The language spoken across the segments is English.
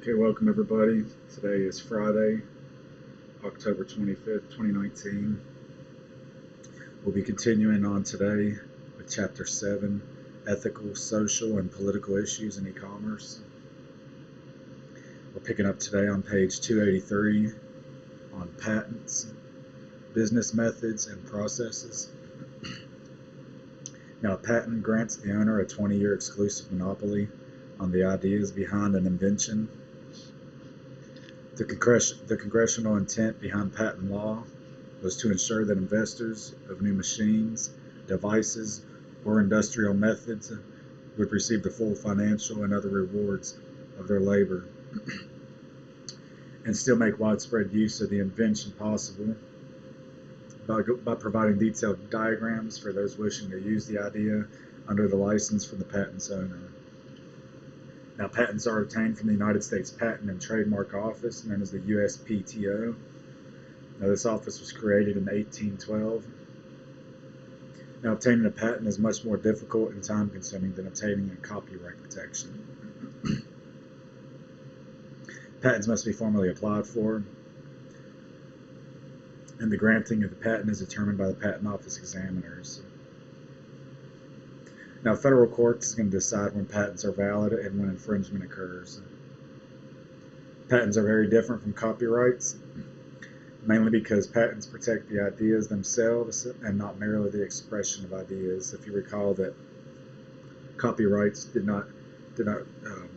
Okay, welcome everybody. Today is Friday, October 25th, 2019. We'll be continuing on today with Chapter 7, Ethical, Social, and Political Issues in E-Commerce. We're picking up today on page 283 on patents, business methods, and processes. Now, a patent grants the owner a 20-year exclusive monopoly on the ideas behind an invention. The congressional intent behind patent law was to ensure that investors of new machines, devices, or industrial methods would receive the full financial and other rewards of their labor and still make widespread use of the invention possible by providing detailed diagrams for those wishing to use the idea under the license from the patent's owner. Now, patents are obtained from the United States Patent and Trademark Office, known as the USPTO. Now, this office was created in 1812. Now, obtaining a patent is much more difficult and time-consuming than obtaining a copyright protection. Patents must be formally applied for, and the granting of the patent is determined by the Patent Office examiners. Now, federal courts is going to decide when patents are valid and when infringement occurs. Patents are very different from copyrights, mainly because patents protect the ideas themselves and not merely the expression of ideas. If you recall that copyrights did not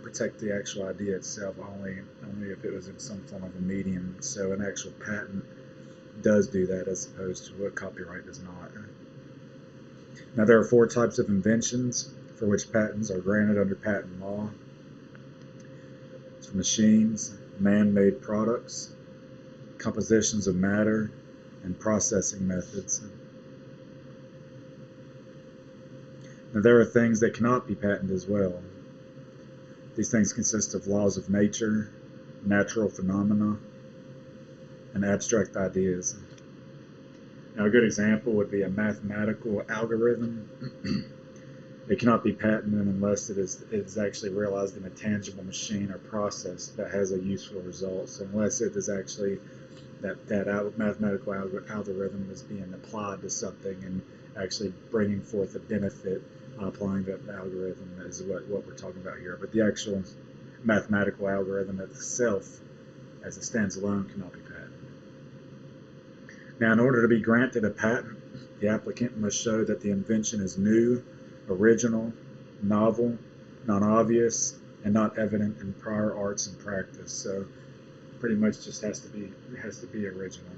protect the actual idea itself, only if it was in some form of a medium. So an actual patent does do that, as opposed to what copyright does not. Now, there are 4 types of inventions for which patents are granted under patent law. It's for machines, man-made products, compositions of matter, and processing methods. Now, there are things that cannot be patented as well. These things consist of laws of nature, natural phenomena, and abstract ideas. Now, a good example would be a mathematical algorithm. It cannot be patented unless it is actually realized in a tangible machine or process that has a useful result. So unless it is actually that mathematical algorithm is being applied to something and actually bringing forth a benefit on applying that algorithm is what we're talking about here. But the actual mathematical algorithm itself, as it stands alone, cannot be patented. Now, in order to be granted a patent, the applicant must show that the invention is new, original, novel, non-obvious, and not evident in prior arts and practice. So pretty much just has to be original.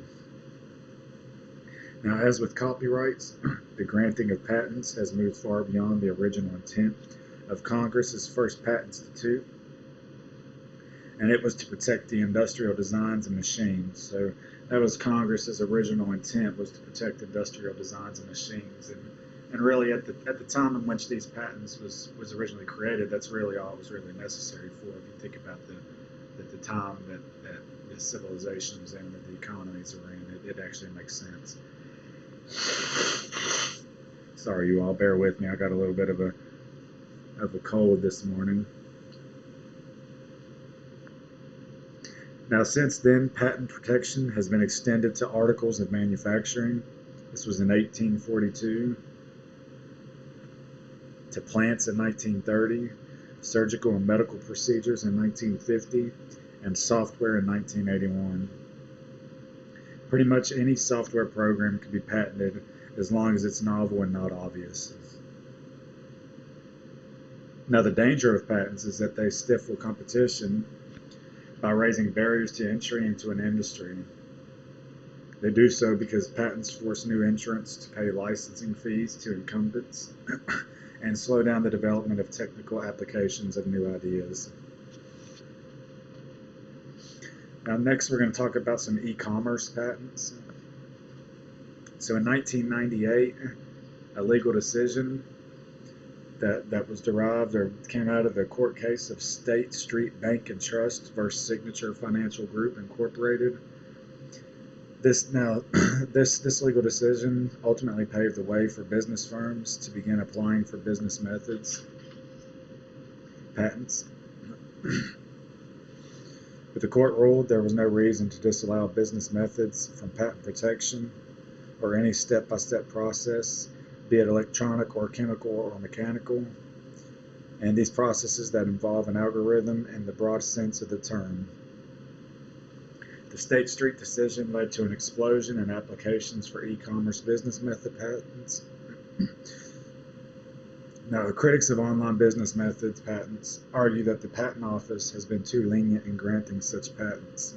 Now, as with copyrights, the granting of patents has moved far beyond the original intent of Congress's first Patent Institute, and it was to protect the industrial designs of machines. So that was Congress's original intent, was to protect industrial designs of machines. And really, at the time in which these patents was originally created, that's really all it was really necessary for. If you think about the time that the civilization was in, that the economies were in, it actually makes sense. Sorry, you all, bear with me. I got a little bit of a cold this morning. Now, since then, patent protection has been extended to articles of manufacturing. This was in 1842. To plants in 1930, surgical and medical procedures in 1950, and software in 1981. Pretty much any software program can be patented as long as it's novel and not obvious. Now, the danger of patents is that they stifle competition by raising barriers to entry into an industry. They do so because patents force new entrants to pay licensing fees to incumbents and slow down the development of technical applications of new ideas. Now, next we're going to talk about some e-commerce patents. So in 1998, a legal decision that was derived or came out of the court case of State Street Bank and Trust versus Signature Financial Group Incorporated. This legal decision ultimately paved the way for business firms to begin applying for business methods patents. But the court ruled there was no reason to disallow business methods from patent protection or any step-by-step process, be it electronic or chemical or mechanical, and these processes that involve an algorithm in the broad sense of the term. The State Street decision led to an explosion in applications for e-commerce business method patents. Now, the critics of online business methods patents argue that the Patent Office has been too lenient in granting such patents,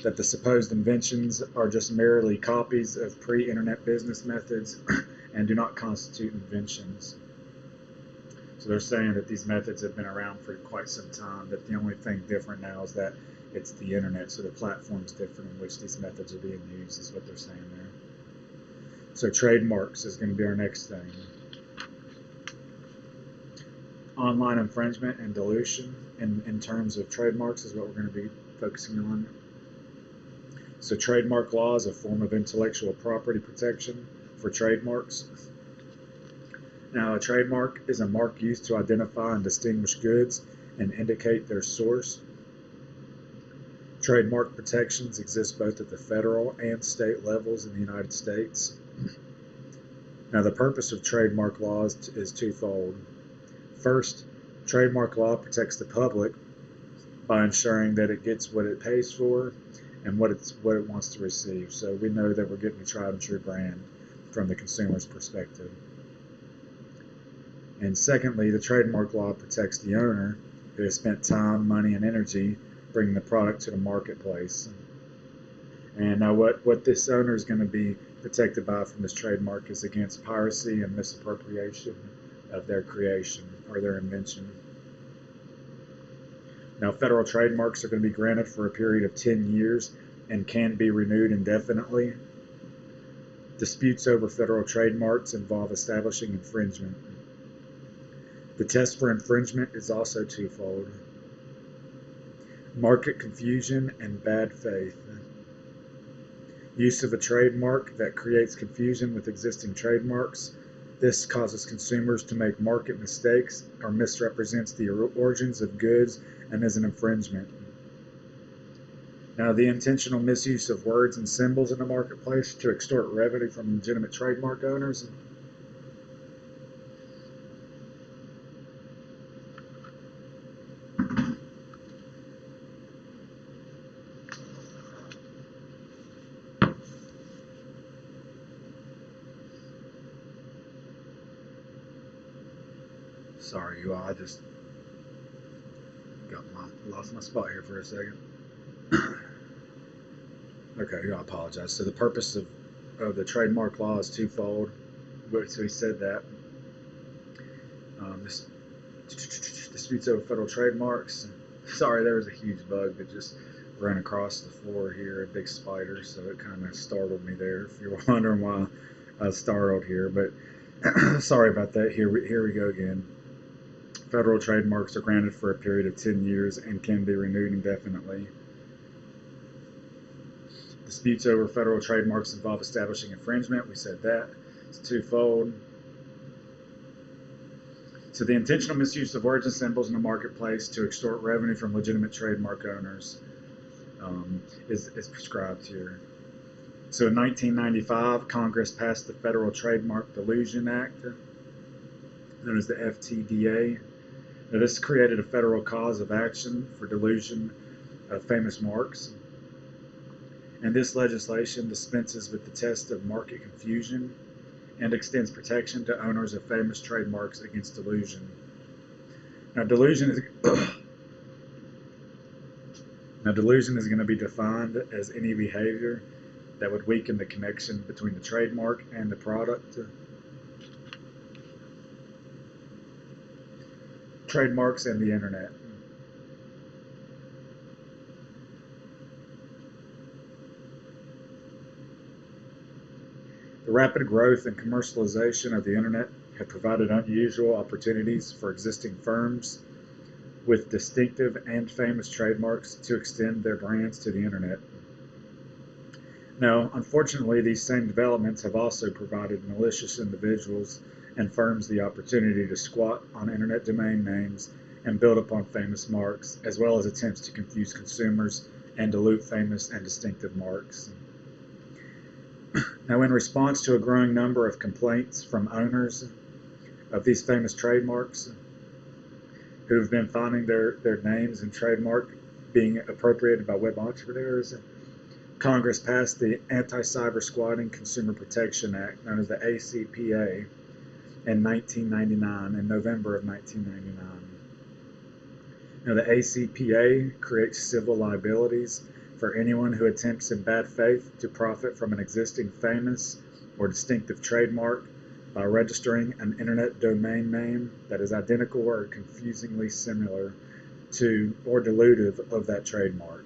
that the supposed inventions are just merely copies of pre-internet business methods and do not constitute inventions. So they're saying that these methods have been around for quite some time, that the only thing different now is that it's the internet, so the platform's different in which these methods are being used, is what they're saying there. So trademarks is going to be our next thing. Online infringement and dilution in terms of trademarks is what we're going to be focusing on. So trademark law is a form of intellectual property protection for trademarks. Now, a trademark is a mark used to identify and distinguish goods and indicate their source. Trademark protections exist both at the federal and state levels in the United States. Now, the purpose of trademark laws is twofold. First, trademark law protects the public by ensuring that it gets what it pays for and what it wants to receive. So we know that we're getting a tried and true brand from the consumer's perspective. And secondly, the trademark law protects the owner who has spent time, money, and energy bringing the product to the marketplace. And now what this owner is going to be protected by from this trademark is against piracy and misappropriation of their creation or their invention. Now, federal trademarks are going to be granted for a period of 10 years and can be renewed indefinitely. Disputes over federal trademarks involve establishing infringement. The test for infringement is also twofold: market confusion and bad faith. Use of a trademark that creates confusion with existing trademarks. This causes consumers to make market mistakes or misrepresents the origins of goods and is an infringement. Now, the intentional misuse of words and symbols in the marketplace to extort revenue from legitimate trademark owners. Sorry, you all, I just lost my spot here for a second. Okay, I apologize. So the purpose of the trademark law is twofold. So he said that this disputes over federal trademarks. Sorry, there was a huge bug that just ran across the floor here, a big spider, so it kind of startled me there. If you're wondering why I was startled here, but sorry about that. Here we go again. Federal trademarks are granted for a period of 10 years and can be renewed indefinitely. Disputes over federal trademarks involve establishing infringement. We said that. It's twofold. So the intentional misuse of words and symbols in the marketplace to extort revenue from legitimate trademark owners is prescribed here. So in 1995, Congress passed the Federal Trademark Dilution Act, known as the FTDA. Now, this created a federal cause of action for dilution of famous marks. And this legislation dispenses with the test of market confusion and extends protection to owners of famous trademarks against dilution. Now, dilution is going to be defined as any behavior that would weaken the connection between the trademark and the product. Trademarks and the internet. The rapid growth and commercialization of the internet have provided unusual opportunities for existing firms with distinctive and famous trademarks to extend their brands to the internet. Now, unfortunately, these same developments have also provided malicious individuals and firms the opportunity to squat on internet domain names and build upon famous marks, as well as attempts to confuse consumers and dilute famous and distinctive marks. Now, in response to a growing number of complaints from owners of these famous trademarks who have been finding their names and trademark being appropriated by web entrepreneurs, Congress passed the Anti-Cyber Squatting Consumer Protection Act, known as the ACPA, in 1999, in November of 1999. Now, the ACPA creates civil liabilities for anyone who attempts in bad faith to profit from an existing famous or distinctive trademark by registering an internet domain name that is identical or confusingly similar to or dilutive of that trademark.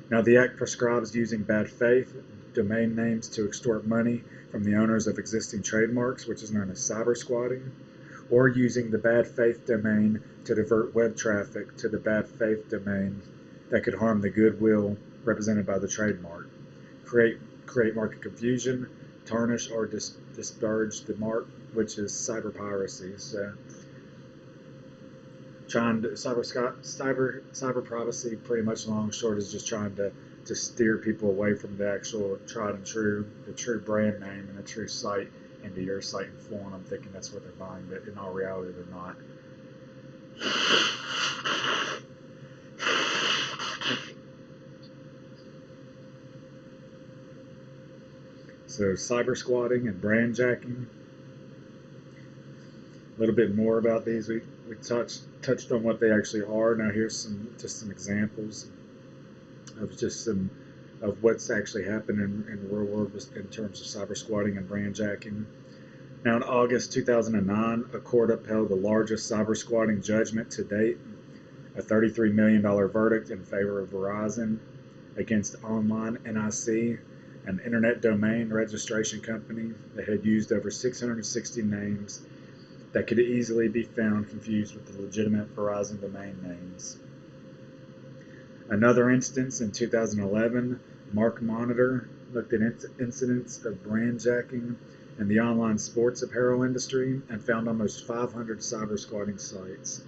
Now, the Act prescribes using bad faith domain names to extort money from the owners of existing trademarks, which is known as cyber squatting, or using the bad faith domain to divert web traffic to the bad faith domain that could harm the goodwill represented by the trademark, create market confusion, tarnish or disparage the mark, which is cyber piracy. So, trying to cyber privacy, pretty much long and short, is just trying to steer people away from the actual tried and true, the true brand name and the true site into your site and fooling them, thinking that's what they're buying, but in all reality, they're not. So, cyber squatting and brand jacking. A little bit more about these. We touched on what they actually are. Now here's some examples of what's actually happened in the real world in terms of cyber squatting and brand jacking. Now, in August 2009, a court upheld the largest cyber squatting judgment to date, a $33 million verdict in favor of Verizon against Online NIC, an internet domain registration company that had used over 660 names that could easily be found confused with the legitimate Verizon domain names. Another instance in 2011, MarkMonitor looked at incidents of brand jacking in the online sports apparel industry and found almost 500 cyber squatting sites.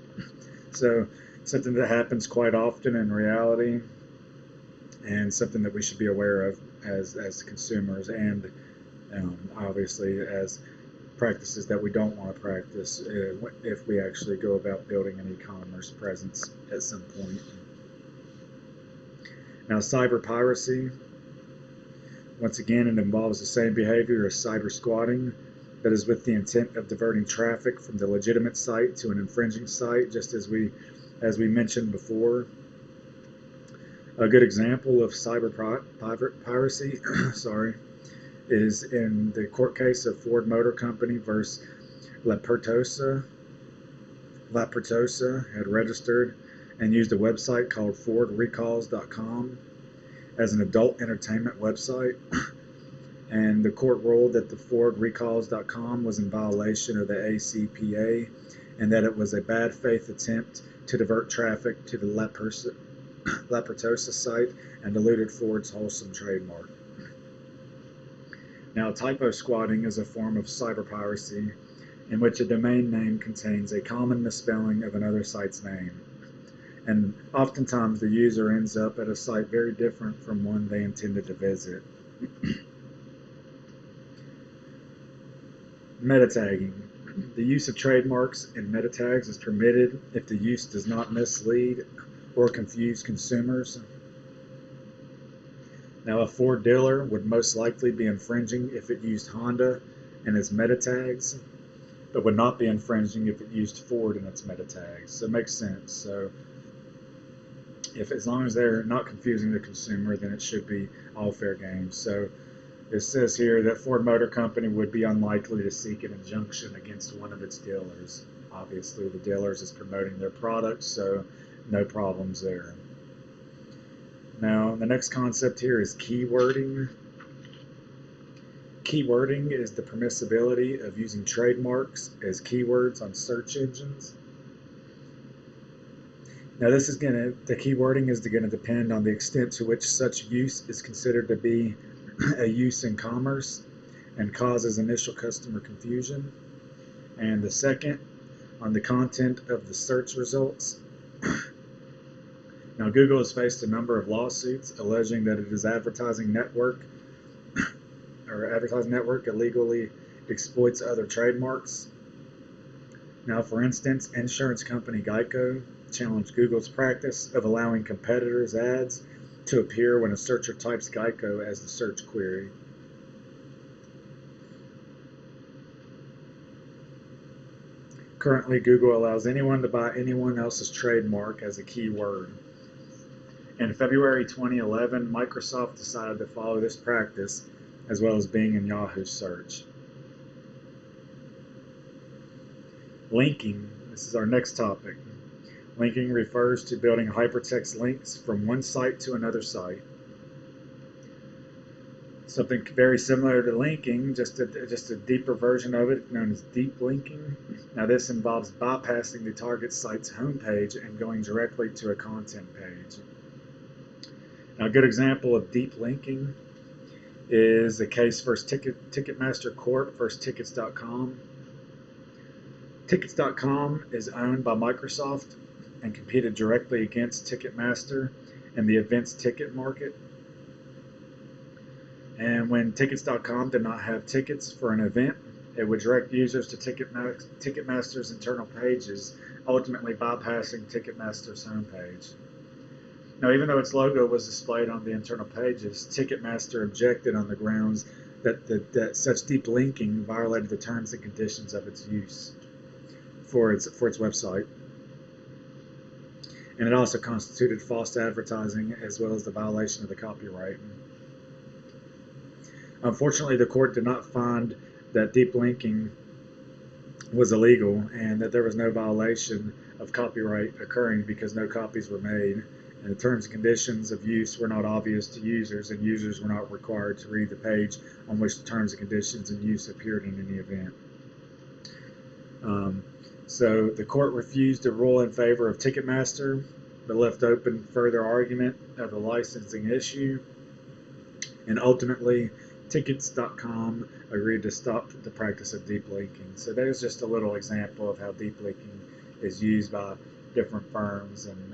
So, something that happens quite often in reality, and something that we should be aware of as consumers, and obviously as practices that we don't want to practice if we actually go about building an e-commerce presence at some point. Now, cyber piracy, once again, it involves the same behavior as cyber squatting, that is with the intent of diverting traffic from the legitimate site to an infringing site, just as we mentioned before. A good example of cyber piracy is in the court case of Ford Motor Company versus La Pertosa. La Pertosa had registered and used a website called FordRecalls.com as an adult entertainment website, and the court ruled that the FordRecalls.com was in violation of the ACPA and that it was a bad faith attempt to divert traffic to the La Pertosa site and diluted Ford's wholesome trademark. Now, typo squatting is a form of cyber piracy in which a domain name contains a common misspelling of another site's name, and oftentimes the user ends up at a site very different from one they intended to visit. Meta tagging. The use of trademarks and meta tags is permitted if the use does not mislead or confuse consumers. Now, a Ford dealer would most likely be infringing if it used Honda in its meta tags, but would not be infringing if it used Ford in its meta tags. So it makes sense. So as long as they're not confusing the consumer, then it should be all fair game. So it says here that Ford Motor Company would be unlikely to seek an injunction against one of its dealers. Obviously, the dealers is promoting their product, so no problems there. Now, the next concept here is keywording. Keywording is the permissibility of using trademarks as keywords on search engines. Now, the keywording is going to depend on the extent to which such use is considered to be a use in commerce and causes initial customer confusion. And the second on the content of the search results. Now, Google has faced a number of lawsuits alleging that it is advertising network illegally exploits other trademarks. Now, for instance, insurance company Geico challenged Google's practice of allowing competitors' ads to appear when a searcher types Geico as the search query. Currently, Google allows anyone to buy anyone else's trademark as a keyword. In February 2011, Microsoft decided to follow this practice, as well as Bing and Yahoo search. Linking. This is our next topic. Linking refers to building hypertext links from one site to another site. Something very similar to linking, just a deeper version of it, known as deep linking. Now, this involves bypassing the target site's homepage and going directly to a content page. Now, a good example of deep linking is the case for Ticketmaster Corp versus Tickets.com. Tickets.com is owned by Microsoft and competed directly against Ticketmaster in the events ticket market. And when Tickets.com did not have tickets for an event, it would direct users to Ticketmaster's internal pages, ultimately bypassing Ticketmaster's homepage. Now, even though its logo was displayed on the internal pages, Ticketmaster objected on the grounds that such deep linking violated the terms and conditions of its use for its website. And it also constituted false advertising as well as the violation of the copyright. Unfortunately, the court did not find that deep linking was illegal and that there was no violation of copyright occurring because no copies were made, and the terms and conditions of use were not obvious to users, and users were not required to read the page on which the terms and conditions of use appeared in any event. So the court refused to rule in favor of Ticketmaster, but left open further argument of the licensing issue, and ultimately Tickets.com agreed to stop the practice of deep linking. So there's just a little example of how deep linking is used by different firms and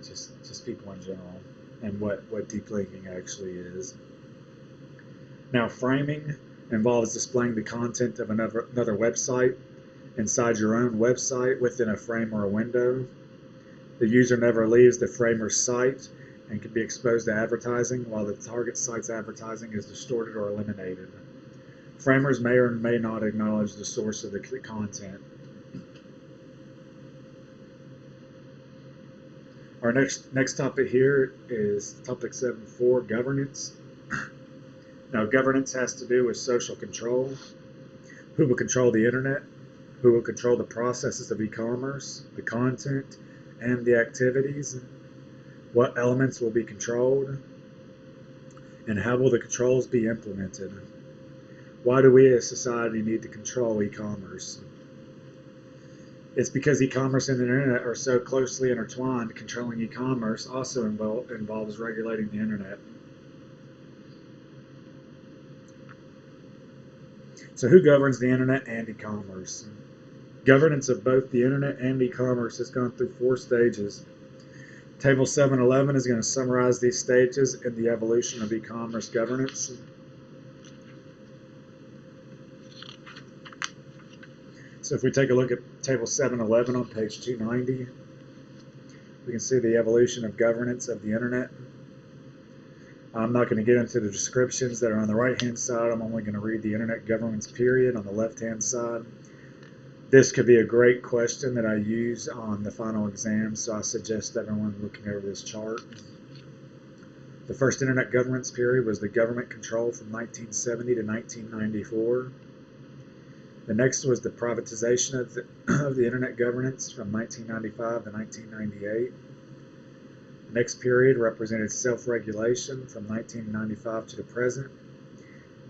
just people in general, and what deep linking actually is. Now, framing involves displaying the content of another website inside your own website within a frame or a window. The user never leaves the framer's site and can be exposed to advertising, while the target site's advertising is distorted or eliminated. Framers may or may not acknowledge the source of the content. Our next topic here is topic 7.4, governance. Now, governance has to do with social control. Who will control the internet? Who will control the processes of e-commerce, the content, and the activities? What elements will be controlled? And how will the controls be implemented? Why do we as society need to control e-commerce? It's because e-commerce and the internet are so closely intertwined. Controlling e-commerce also involves regulating the internet. So who governs the internet and e-commerce? Governance of both the internet and e-commerce has gone through 4 stages. Table 711 is going to summarize these stages in the evolution of e-commerce governance. So if we take a look at Table 711 on page 290, we can see the evolution of governance of the internet. I'm not going to get into the descriptions that are on the right-hand side. I'm only going to read the internet governance period on the left-hand side. This could be a great question that I use on the final exam, so I suggest everyone looking over this chart. The first internet governance period was the government control from 1970 to 1994. The next was the privatization of the internet governance from 1995 to 1998. The next period represented self-regulation from 1995 to the present.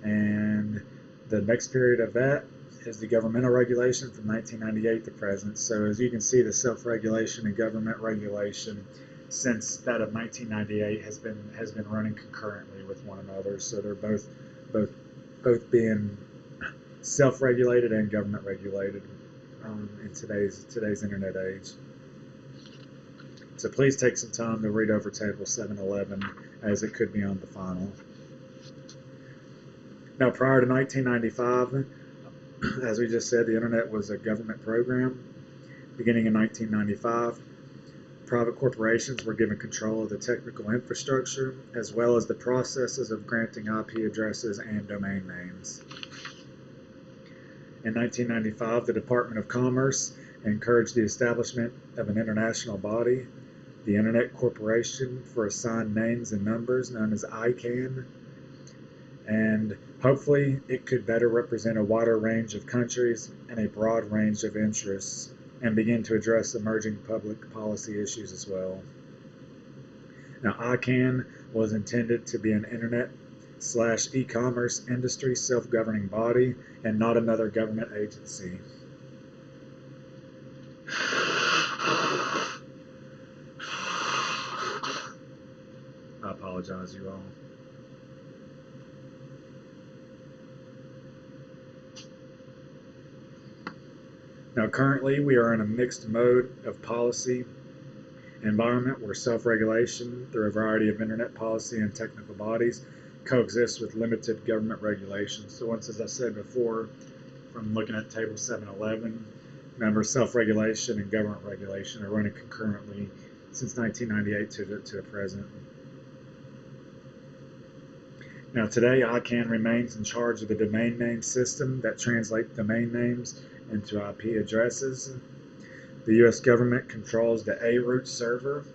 And the next period of that is the governmental regulation from 1998 to present. So as you can see, the self-regulation and government regulation since that of 1998 has been running concurrently with one another. So they're both being self-regulated and government regulated. in today's internet age. So please take some time to read over Table 711, as it could be on the final. Now, prior to 1995, as we just said, the internet was a government program. Beginning in 1995, private corporations were given control of the technical infrastructure, as well as the processes of granting IP addresses and domain names. In 1995, the Department of Commerce encouraged the establishment of an international body, the Internet Corporation for Assigned Names and Numbers, known as ICANN, and hopefully it could better represent a wider range of countries and a broad range of interests, and begin to address emerging public policy issues as well. Now, ICANN was intended to be an internet/e-commerce industry self-governing body and not another government agency. I apologize, you all. Now, currently, we are in a mixed mode of policy environment where self-regulation through a variety of internet policy and technical bodies coexists with limited government regulations. So once, as I said before, from looking at Table 711, remember, self-regulation and government regulation are running concurrently since 1998 to the present. Now today, ICANN remains in charge of the domain name system that translates domain names into IP addresses. The U.S. government controls the A-Root server.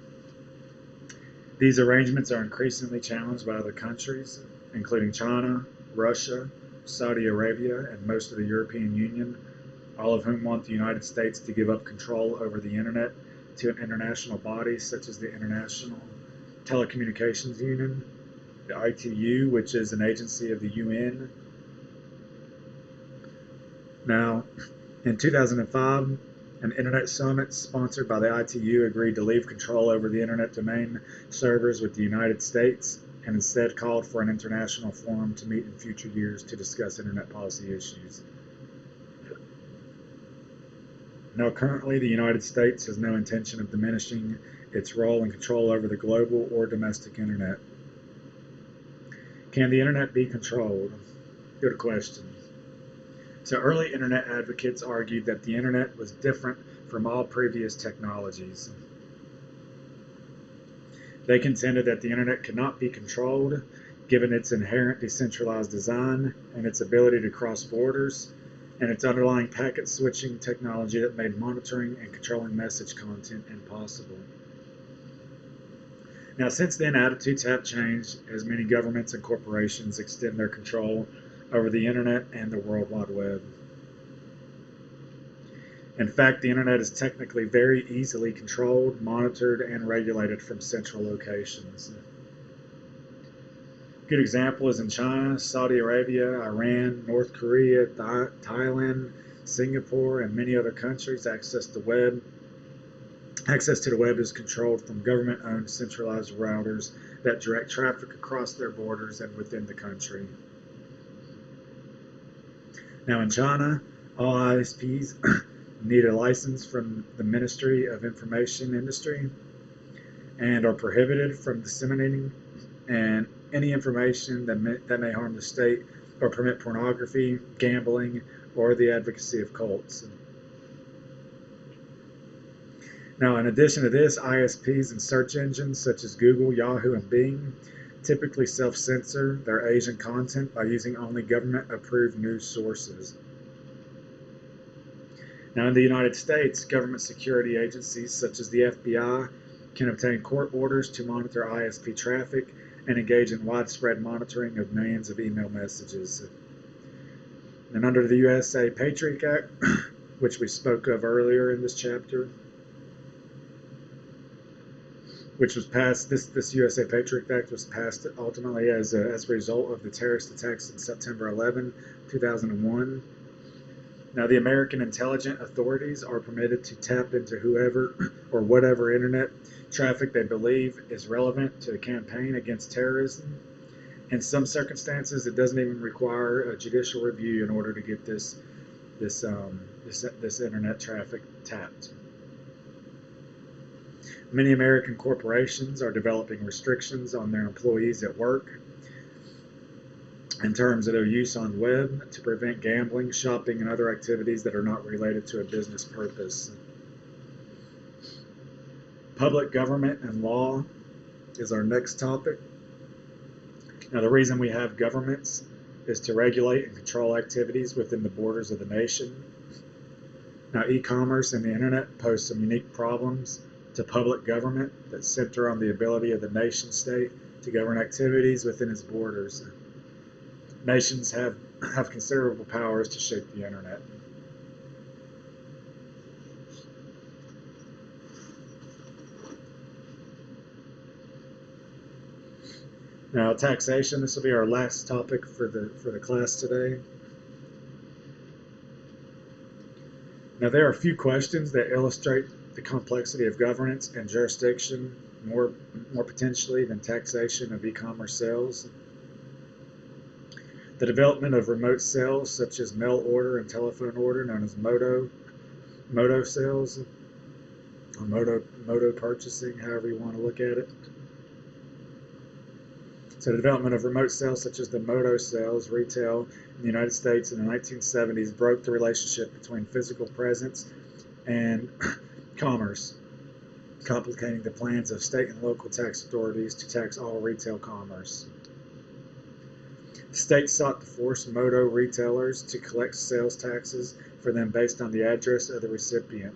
These arrangements are increasingly challenged by other countries, including China, Russia, Saudi Arabia, and most of the European Union, all of whom want the United States to give up control over the internet to an international body such as the International Telecommunications Union, the ITU, which is an agency of the UN. Now, in 2005, an internet summit sponsored by the ITU agreed to leave control over the internet domain servers with the United States and instead called for an international forum to meet in future years to discuss internet policy issues. Now, currently, the United States has no intention of diminishing its role and control over the global or domestic internet. Can the internet be controlled? Good question. So early internet advocates argued that the internet was different from all previous technologies. They contended that the internet could not be controlled given its inherent decentralized design and its ability to cross borders and its underlying packet switching technology that made monitoring and controlling message content impossible. Now, since then, attitudes have changed as many governments and corporations extend their control over the internet and the World Wide Web. In fact, the internet is technically very easily controlled, monitored, and regulated from central locations. A good example is in China, Saudi Arabia, Iran, North Korea, Thailand, Singapore, and many other countries. Access to the web is controlled from government-owned centralized routers that direct traffic across their borders and within the country. Now in China, all ISPs need a license from the Ministry of Information Industry and are prohibited from disseminating any information that may harm the state or permit pornography, gambling, or the advocacy of cults. Now, in addition to this, ISPs and search engines such as Google, Yahoo, and Bing typically self-censor their Asian content by using only government-approved news sources. Now, in the United States, government security agencies such as the FBI can obtain court orders to monitor ISP traffic and engage in widespread monitoring of millions of email messages. And under the USA Patriot Act, which we spoke of earlier in this chapter, which was passed, this USA Patriot Act was passed ultimately as a result of the terrorist attacks on September 11, 2001. Now, the American intelligence authorities are permitted to tap into whoever or whatever internet traffic they believe is relevant to a campaign against terrorism. In some circumstances, it doesn't even require a judicial review in order to get this this internet traffic tapped. Many American corporations are developing restrictions on their employees at work in terms of their use on the web to prevent gambling, shopping, and other activities that are not related to a business purpose. Public government and law is our next topic. Now, the reason we have governments is to regulate and control activities within the borders of the nation. Now, e-commerce and the internet pose some unique problems to public government that center on the ability of the nation state to govern activities within its borders. Nations have considerable powers to shape the internet. Now, taxation. This will be our last topic for the class today. Now, there are a few questions that illustrate the complexity of governance and jurisdiction more potentially than taxation of e-commerce sales. The development of remote sales, such as mail order and telephone order, known as MODO sales, or MODO purchasing, however you want to look at it. So the development of remote sales, such as the MODO sales, retail in the United States in the 1970s, broke the relationship between physical presence and commerce, complicating the plans of state and local tax authorities to tax all retail commerce. States sought to force MODO retailers to collect sales taxes for them based on the address of the recipient.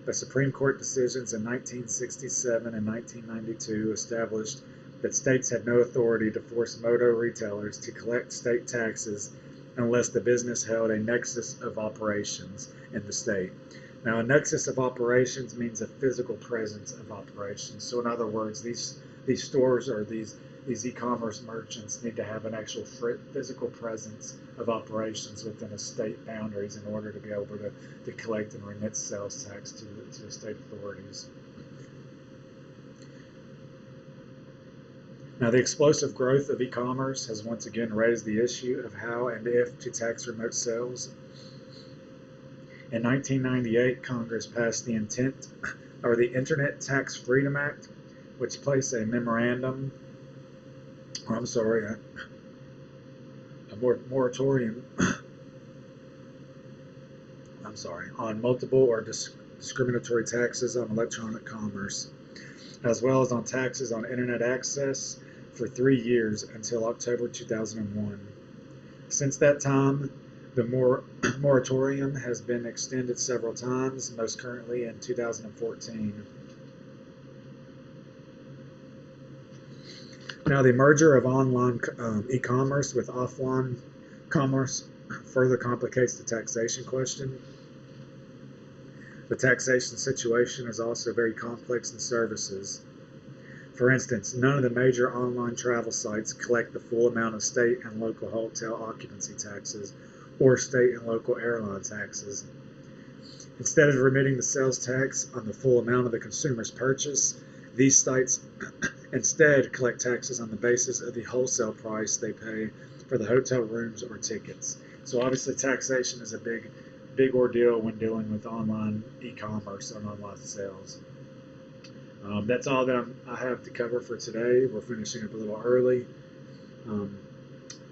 The Supreme Court decisions in 1967 and 1992 established that states had no authority to force MODO retailers to collect state taxes unless the business held a nexus of operations in the state. Now, a nexus of operations means a physical presence of operations. So in other words, these stores or these e-commerce merchants need to have an actual physical presence of operations within a state boundaries in order to be able to collect and remit sales tax to the state authorities. Now, the explosive growth of e-commerce has once again raised the issue of how and if to tax remote sales. In 1998, Congress passed the Internet Tax Freedom Act, which placed a moratorium on multiple or discriminatory taxes on electronic commerce, as well as on taxes on internet access for 3 years until October 2001. Since that time, the moratorium has been extended several times, most currently in 2014. Now, the merger of online e-commerce with offline commerce further complicates the taxation question. The taxation situation is also very complex in services. For instance, none of the major online travel sites collect the full amount of state and local hotel occupancy taxes or state and local airline taxes. Instead of remitting the sales tax on the full amount of the consumer's purchase, these sites instead collect taxes on the basis of the wholesale price they pay for the hotel rooms or tickets. So obviously taxation is a big ordeal when dealing with online e-commerce and online sales. That's all that I have to cover for today. We're finishing up a little early.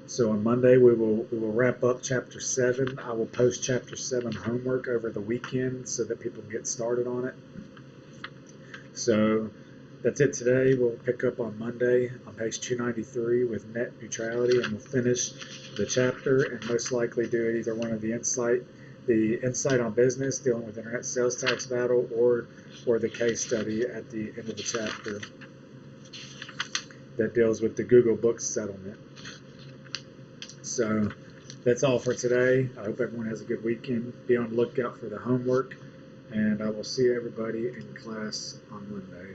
So on Monday we will wrap up Chapter 7. I will post Chapter 7 homework over the weekend so that people can get started on it. So that's it today. We'll pick up on Monday on page 293 with net neutrality, and we'll finish the chapter and most likely do either one of the insight on business dealing with internet sales tax battle or the case study at the end of the chapter that deals with the Google Books settlement. So that's all for today. I hope everyone has a good weekend. Be on the lookout for the homework, and I will see everybody in class on Monday.